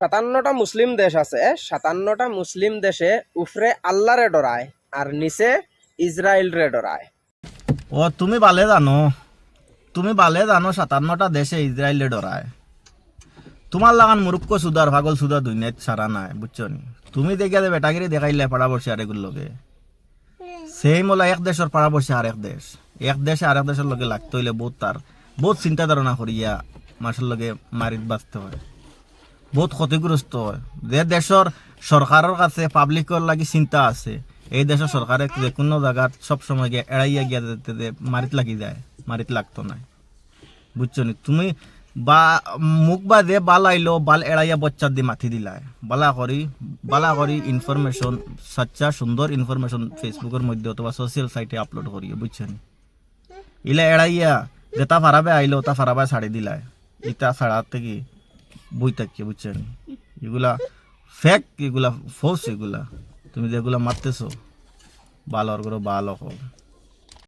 57টা মুসলিম দেশ আছে, 57টা মুসলিম দেশে উফরে আল্লাহরে ডরায় আর নিচে ইসরায়েল রে ডরায়। ও তুমি বালে জানো 57টা দেশে ইসরায়েলে ডরায়। তোমার লাগান মুরুক্ষ সুদার পাগল সুদা দুনিয়াত সারা নাই, বুঝছো নি? তুমি দেখিয়া বেটাগিরি দেখাইলে পাড়া বসে আরেকগুলো লগে সেই মোলা এক দেশের পাড়া বসে আরেক দেশ, এক দেশে আরেক দেশের লগে লাগতে হইলে বহুত চিন্তা ধারণা করিয়া মাসের লগে মারিত বাঁচতে হয়, বহুত ক্ষতিগ্রস্ত হয়। যে দেশের সরকারের কাছে পাবলিকের লাগি চিন্তা আছে, এই দেশের সরকারে যে কোনো জায়গাত সবসময় গিয়ে এড়াইয়া গিয়া যেতে মারিত লাগি যায়, মারিত লাগতো না, বুঝছো নি? তুমি বা মুখ বা যে বাল আইলো বাল এড়াইয়া বচ্চার দিয়ে মাথি দিলায়, বালা করি ইনফরমেশন সচ্চা সুন্দর ইনফরমেশন ফেসবুকের মধ্যে অথবা সোশ্যাল সাইটে আপলোড করিও, বুঝছো নি? ইলা এড়াইয়া যে তা ফারাবে আইলো তা ফারাবে ছাড়ি দিলায়, ইটা ছাড়ার থেকে বই থাকি, বুঝছো নি? এগুলা ফেক, এগুলা ফোর্স, এগুলা তুমি যেগুলা মারতেছো ভালো করে ভালো হোক।